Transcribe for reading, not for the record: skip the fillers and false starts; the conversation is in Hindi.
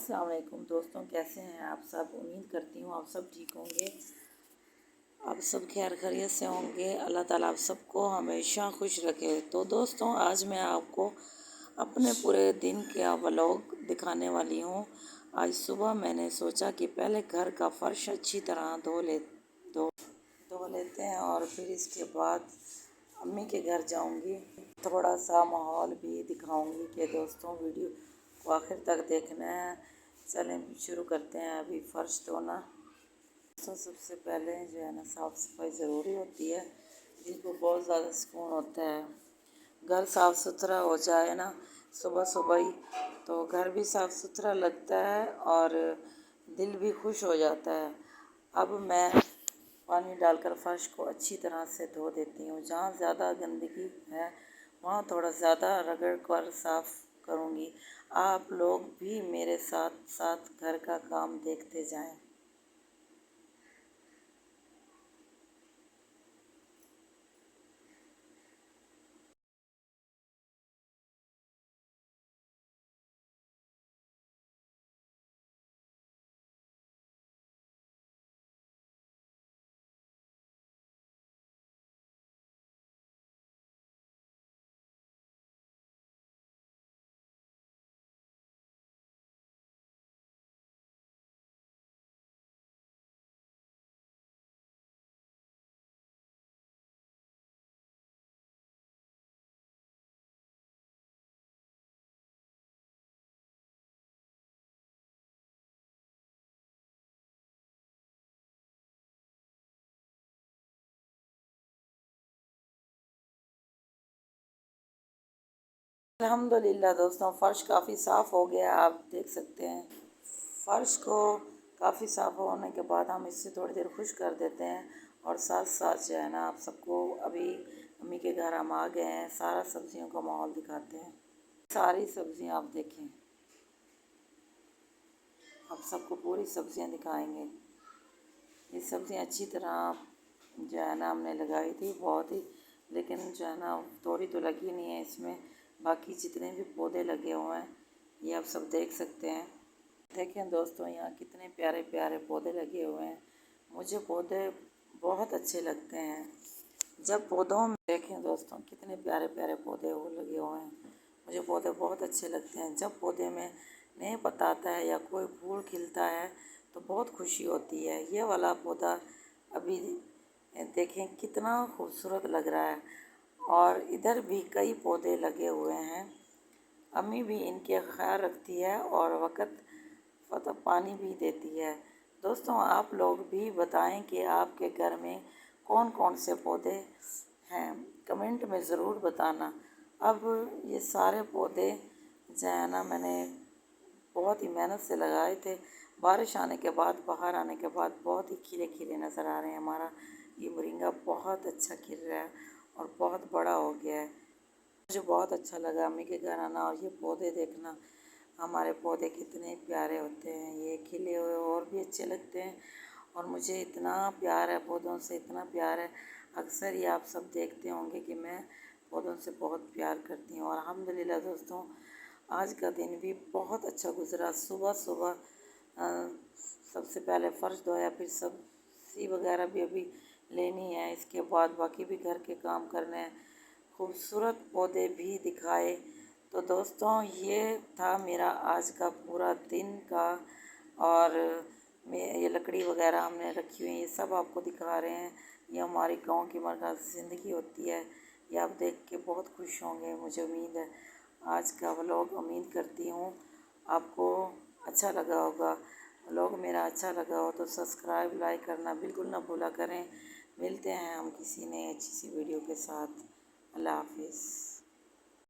अस्सलाम वालेकुम दोस्तों, कैसे हैं आप सब। उम्मीद करती हूँ आप सब ठीक होंगे, आप सब खैर खैरियत से होंगे। अल्लाह ताला आप सबको हमेशा खुश रखे। तो दोस्तों, आज मैं आपको अपने पूरे दिन का व्लॉग दिखाने वाली हूँ। आज सुबह मैंने सोचा कि पहले घर का फ़र्श अच्छी तरह धो धो लेते हैं और फिर इसके बाद अम्मी के घर जाऊंगी। थोड़ा सा माहौल भी दिखाऊंगी कि दोस्तों वीडियो को आखिर तक देखना है। चलें शुरू करते हैं अभी फ़र्श धोना। तो सबसे पहले जो है ना, साफ़ सफाई ज़रूरी होती है, जिसको बहुत ज़्यादा सुकून होता है। घर साफ़ सुथरा हो जाए ना सुबह सुबह ही, तो घर भी साफ़ सुथरा लगता है और दिल भी खुश हो जाता है। अब मैं पानी डालकर फ़र्श को अच्छी तरह से धो देती हूँ। जहाँ ज़्यादा गंदगी है वहाँ थोड़ा ज़्यादा रगड़ कर साफ़ करूँगी। आप लोग भी मेरे साथ साथ घर का काम देखते जाएं। अल्हम्दुलिल्लाह दोस्तों, फ़र्श काफ़ी साफ़ हो गया, आप देख सकते हैं। फ़र्श को काफ़ी साफ़ होने के बाद हम इससे थोड़ी देर खुश कर देते हैं और साथ साथ जो है ना, आप सबको अभी अम्मी के घर हम आ गए हैं। सारा सब्जियों का माहौल दिखाते हैं। सारी सब्जियां आप देखें, आप सबको पूरी सब्जियां दिखाएंगे। ये सब्जियां अच्छी तरह जो है ना हमने लगाई थी बहुत ही, लेकिन जो है ना थोड़ी तो लगी नहीं है इसमें। बाकी जितने भी पौधे लगे हुए हैं ये आप सब देख सकते हैं। देखें दोस्तों, यहाँ कितने प्यारे प्यारे पौधे लगे हुए हैं। मुझे पौधे बहुत अच्छे लगते हैं। जब पौधों में देखें दोस्तों, कितने प्यारे प्यारे पौधे वो लगे हुए हैं। मुझे पौधे बहुत अच्छे लगते हैं। जब पौधे में नए पत्ता आता है या कोई फूल खिलता है तो बहुत खुशी होती है। ये वाला पौधा अभी देखें कितना खूबसूरत लग रहा है। और इधर भी कई पौधे लगे हुए हैं। अम्मी भी इनके ख्याल रखती है और वक़्त पानी भी देती है। दोस्तों, आप लोग भी बताएं कि आपके घर में कौन कौन से पौधे हैं, कमेंट में ज़रूर बताना। अब ये सारे पौधे जो है ना मैंने बहुत ही मेहनत से लगाए थे। बारिश आने के बाद, बाहर आने के बाद बहुत ही खिले खिले नज़र आ रहे हैं। हमारा ये मोरिंगा बहुत अच्छा खिल रहा है और बहुत बड़ा हो गया है। मुझे बहुत अच्छा लगा अम्मी के घर आना और ये पौधे देखना। हमारे पौधे कितने प्यारे होते हैं, ये खिले हुए और भी अच्छे लगते हैं। और मुझे इतना प्यार है पौधों से, इतना प्यार है। अक्सर ही आप सब देखते होंगे कि मैं पौधों से बहुत प्यार करती हूँ। और अल्हम्दुलिल्लाह दोस्तों, आज का दिन भी बहुत अच्छा गुज़रा। सुबह सुबह सबसे पहले फ़र्श धोया, फिर सब्ज़ी वगैरह भी अभी लेनी है। इसके बाद बाकी भी घर के काम करने हैं। खूबसूरत पौधे भी दिखाए। तो दोस्तों, ये था मेरा आज का पूरा दिन का। और मैं ये लकड़ी वगैरह हमने रखी हुई है, ये सब आपको दिखा रहे हैं। ये हमारी गांव की मरकज़ ज़िंदगी होती है। ये आप देख के बहुत खुश होंगे, मुझे उम्मीद है। आज का व्लॉग उम्मीद करती हूँ आपको अच्छा लगा होगा। व्लॉग मेरा अच्छा लगा हो तो सब्सक्राइब लाइक करना बिल्कुल ना भूला करें। मिलते हैं हम किसी नई अच्छी सी वीडियो के साथ। अल्लाह हाफिज़।